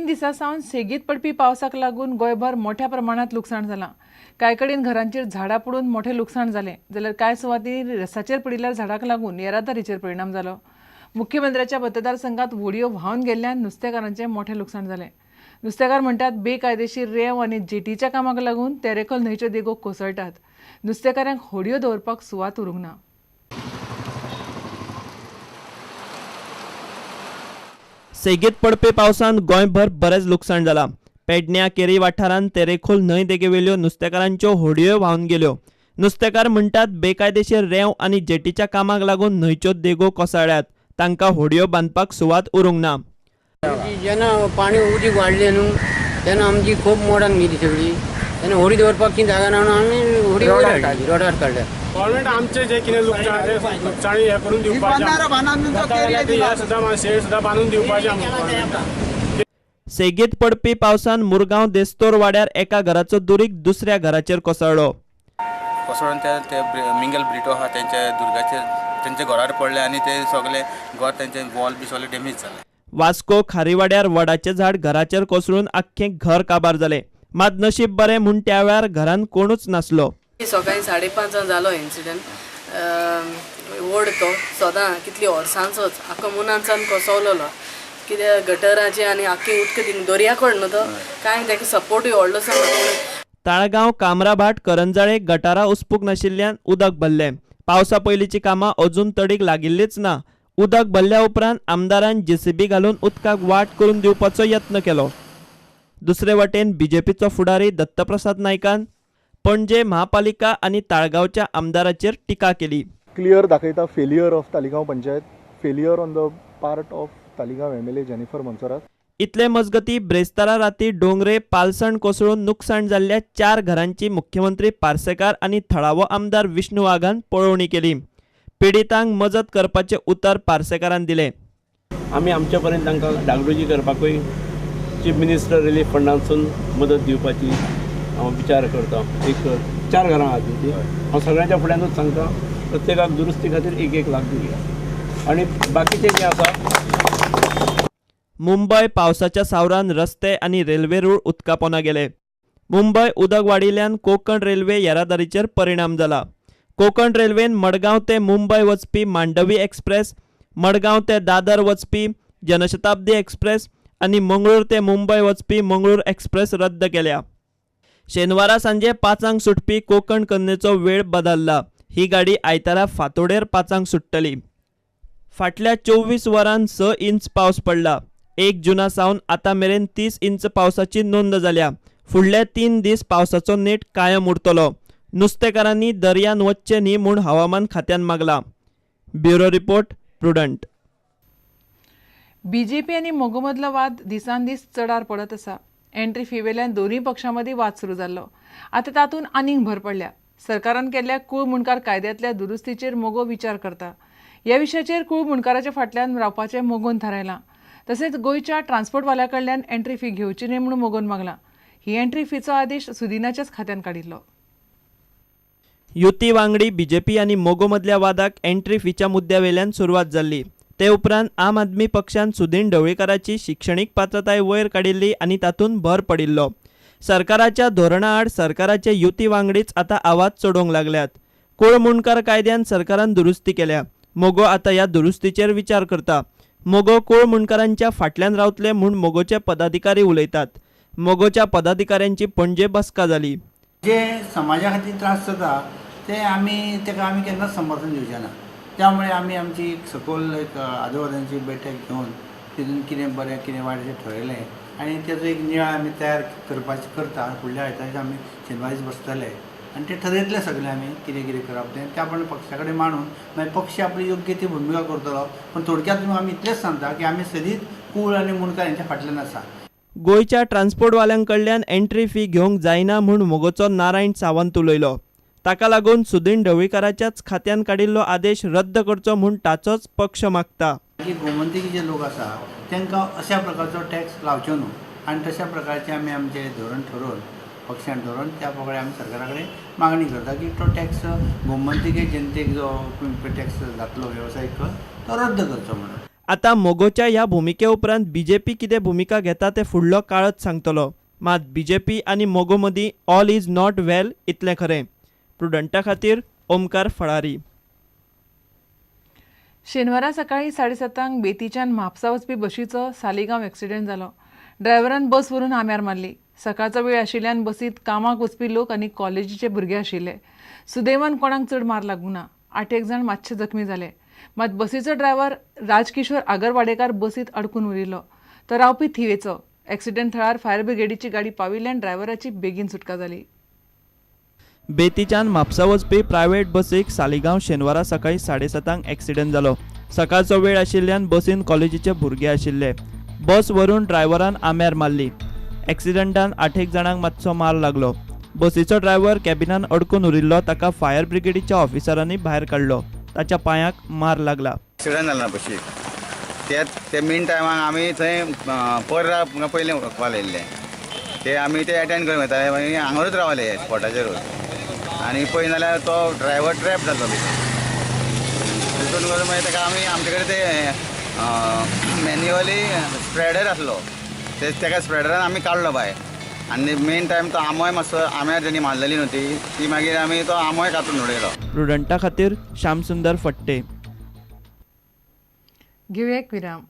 दिसां सावन सेगीत पडपी पावसाक लागून गोंयभर मोठ्या प्रमाणात लुकसाण जालां. कांय कडेन घरांचेर झाडां पडून मोठें लुकसाण जालें, जाल्यार कांय सुवातींनी रस्त्याचेर पडिल्ल्या झाडांक लागून येरादारीचेर परिणाम जालो. मुख्यमंत्र्याच्या मतदारसंघात व्हडयो व्हांवन गेल्ल्यान नुस्तेकारांचें मोठें लुकसाण जालें. नुस्तेकार म्हणटात बेकायदेशीर रेंव आनी जेटीच्या कामाक लागून तेरेखोल न्हंयच्यो देगो कोसळटात. नुस्तेकारांक होडयो दवरपाक सुवात उरूंक ना. सेगीत पडपी पावसान गोंयभर बरेच लुकसाण जालां. पेडण्यां केरी वाठारांत तेरेखोल न्हंय देगेवेल्यो नुस्तेकारांच्यो होडयो व्हांवन गेल्यो. नुस्तेकार म्हणटात बेकायदेशीर रेंव आनी जेटीच्या कामाक लागून न्हंयच्यो देगो कोसळ्ळ्यात. तांकां होडयो बांदपाक सुवात उरूंक ना. जेन्ना पाणी उदीक वाडलें न्हू तेन्ना आमची खूब मोडान गेली सगळी. तेन्ना होडी दवरपाक जागा ना म्हणून आमी होडी रोडार काडल्या. गव्हर्नमेंट आमचे जे कितें लुकसाणी हे करून दिवपाचें शेड सुद्दां बांदून दिवपाचें. सेगीत पडपी पावसान मुरगांव देस्तोर वाड्यार एका घराचो दुरीग दुसऱ्या घराचेर कोसळ्ळो. कोसळून ते मिंगल ब्रिटो आहा तेंच्या दुर्गाचेर तेंच्या घरार पडले आनी ते सगळे घर तेंचे वॉल बी सगळे डॅमेज जाले. वास्को खारीवाड्यार वडाचें झाड घराचेर कोसळून आख्खें घर काबार जालें. मात नशीब बरें म्हूण त्या वेळार घरांत कोणूच नासलो. सकाळीं 5:30 जालो इन्सिडंट. वड तो सदां कितली वर्सांचोच आख्खो मुनांचान कोसळलो. कित्याक गटराचे आनी आख्खी उदक दर्याकड न्हू तो कांय ताका सपोर्टूय व्हडलोसो ना. ताळगांव कामराभाट करंजाळे गटारां उसपूक नाशिल्ल्यान उदक भरलें. पावसा पयलींची कामां अजून तडीक लागिल्लीच ना. उदक भरल्या उपरांत आमदारान JCB घालून उदकाक वाट करून दिवपाचो यत्न केलो. दुसरे वटेन BJPचो फुडारी दत्तप्रसाद नायकान पणजे महापालिका आनी ताळगांवच्या आमदाराचेर टिका केली. क्लियर दाखयता failure of Taleigao panchayat, failure on the part of Taleigao MLA Jennifer Monserrate. इतले मजगतीं ब्रेस्तारा राती डोंगरे पालसण कोसळून नुकसाण जाल्ल्या 4 घरांची मुख्यमंत्री पार्सेकार आनी थळावो आमदार विष्णू वाघान पळोवणी केली. पिडितांक मजत करपाचे उतर पार्सेकारान दिले. आमी आमचे पर्यंत तांकां डागडुजी करपाकूय चीफ मिनिस्टर रिलीफ फंडांतसून मदत दिवपाची हांव विचार करता. एक 4 घरां आहात ती हांव सगळ्यांच्या फुड्यानूच सांगता प्रत्येकाक दुरुस्ती खातीर 1-1 लाख दिवया. आनी बाकीचें जें आसा मुंबय पावसाच्या सावरान रस्ते आनी रेल्वे रूळ उदकापोंदा गेले. मुंबय उदक वाडिल्ल्यान कोंकण रेल्वे येरादारीचेर परिणाम जाला. कोंकण रेल्वेन मडगांव ते मुंबय वचपी मांडवी एक्सप्रेस, मडगांव ते दादर वचपी जनशताब्दी एक्सप्रेस आनी मंगळूर ते मुंबय वचपी मंगळूर एक्सप्रेस रद्द केल्या. शेनवारा सांजे 5 सुटपी कोंकण कन्येचो वेळ बदलला. ही गाडी आयतारा फांतोडेर 5 सुट्टली. फाटल्या 24 वरांत 6 इंच पावस पडला. 1 जुना सावन आतां मेरेन 30 इंच पावसाची नोंद जाल्या. फुडले 3 दीस पावसाचो नेट कायम उरतलो. नुस्तेकारांनी दर्यान वचचें न्ही म्हूण हवामान खात्यान मागलां. Bureau report, Prudent. BJP आनी मोगो मदलो वाद दिसान दीस चडार पडत आसा. एंट्री फी वेल्यान दोनूय पक्षां मदीं वाद सुरू जाल्लो. आतां तातूंत आनीक भर पडल्या. सरकारान केल्ल्या कूळ मुणकार कायद्यांतल्या दुरुस्तीचेर मोगो विचार करता. ह्या विशयाचेर कूळ मुणकाराच्या फाटल्यान रावपाचें मोगोन थारायलां. तशेंच गोंयच्या ट्रान्सपोर्टवाल्या कडल्यान एंट्री फी घेवची न्हय म्हूण मोगोन मागलां. ही एंट्री फीचो आदेश सुदिनाच्याच खात्यान काडिल्लो. युती वांगडी BJP आनी मोगो मदल्या वादाक एंट्री फीच्या मुद्द्या वेल्यान सुरवात जाल्ली. ते उपरांत आम आदमी पक्षान सुदीन ढवळीकाराची शिक्षणीक पात्रताय वयर काडिल्ली आनी तातूंत भर पडिल्लो. सरकाराच्या धोरणा आड सरकाराचे युती वांगडीच आतां आवाज चडोवंक लागल्यात. कूळ मुणकार कायद्यान सरकारान दुरुस्ती केल्या. मोगो आतां ह्या दुरुस्तीचेर विचार करता. मोगो कूळ मुणकारांच्या फाटल्यान रावतले म्हूण मोगोचे पदाधिकारी उलयतात. मोगोच्या पदाधिकाऱ्यांची पणजे बसका जाली. जे समाजा खातीर त्रास जाता ते आमी केन्नाच समर्थन दिवचे ना. त्यामुळे आमी आमची एक सकयल एक आदवोगादांची बैठक घेवन तितून कितें बरें कितें वायट अशें ठरयलें आनी तेजो एक नियाळ आमी तयार करता. फुडल्या आयतारच्या आमी शेनवारीच बसतले आनी ते ठरयतले सगळें आमी कितें कितें करप तें त्या प्रमाणे पक्षा कडेन मांडून मागीर पक्ष आपली योग्य ती भुमिका करतलो. पण थोडक्यात आमी इतलेंच सांगता की आमी सदींच कूळ आनी मुणकार हेंच्या फाटल्यान आसा. गोंयच्या ट्रान्सपोर्टवाल्यां कडल्यान एंट्री फी घेवंक जायना म्हूण मोगोचो नारायण सावंत उलयलो. ताका लागून सुदीन ढवळीकाराच्याच खात्यान काडिल्लो आदेश रद्द करचो म्हूण ताचोच पक्ष मागता. गोमंतकी जे लोक आसा तांकां अशा प्रकारचो टॅक्स लावचो न्हू आनी तशा प्रकारचें आमी आमचें धोरण ठरोवन पक्षान धोरण त्या प्रकारे आमी सरकारा कडेन मागणी करता की तो टॅक्स गोमंतकी जनतेक जो टॅक्स घातलो वेवसायीक तो रद्द करचो म्हणून. आता मोगोच्या ह्या भुमिके उपरांत बीजेपी कितें भुमिका घेता ते फुडलो काळच सांगतलो. मात बीजेपी आनी मोगो मदीं ऑल इज नॉट वेल इतलें खरें. प्रुडंटा खातीर ओमकार फळारी. शेनवारा सकाळी 7:30 बेतीच्यान म्हापसा वचपी बशीचो सालिगांव एक्सिडेंट जालो. ड्रायव्हरान बस व्हरून आम्यार मारली. सकाळचो वेळ आशिल्ल्यान बसीत कामाक वचपी लोक आनी कॉलेजीचे भुरगे आशिल्ले. सुदैवान कोणाक चड मार लागूं ना. 8 जाण मातशे जखमी जाले. मात बसीचो ड्रायव्हर राजकिशोर आगरवाडेकार बसीत अडकून उरिल्लो. तो रावपी थिवेचो. एक्सिडेंट थळार फायर ब्रिगेडीची गाडी पाविल्ल्यान ड्रायव्हराची बेगीन सुटका जाली. बेतीच्यान म्हापसा वचपी प्रायव्हेट बसीक सालिगांव शेनवारा सकाळी 7:30 एक्सिडेंट जालो. सकाळचो वेळ आशिल्ल्यान बसीन कॉलेजीचे भुरगे आशिल्ले. बस व्हरून ड्रायव्हरान आम्यार मारली. एक्सिडेंटान 8 जाणांक मातसो मार लागलो. बसीचो ड्रायव्हर कॅबिनान अडकून उरिल्लो. ताका फायर ब्रिगेडीच्या ऑफिसरांनी भायर काडलो. ताच्या पांयाक मार लागला. एक्सिडेंट जाला बशीक ते मेन टायमाक आमी थंय पर पयलीं वचपाक लायिल्ले ते आमी ते अटेंड करून वताले मागीर हांगारूच रावले स्पॉटाचेरूच आनी पळय जाल्यार तो ड्रायव्हर ट्रॅप जाल्लो तितून करून मागीर ताका आमी आमचे कडेन ते मॅन्युअली स्प्रेडर आसलो तेका स्प्रेडरान आमी काडलो भायर आनी मेन टायम तो आमोय मातसो आम्यार जेणी मारलेली न्हू ती मागीर आमी तो आमोय कातून उडयलो. प्रुडंटा खातीर श्यामसुंदर फट्टे. घेऊया एक विराम.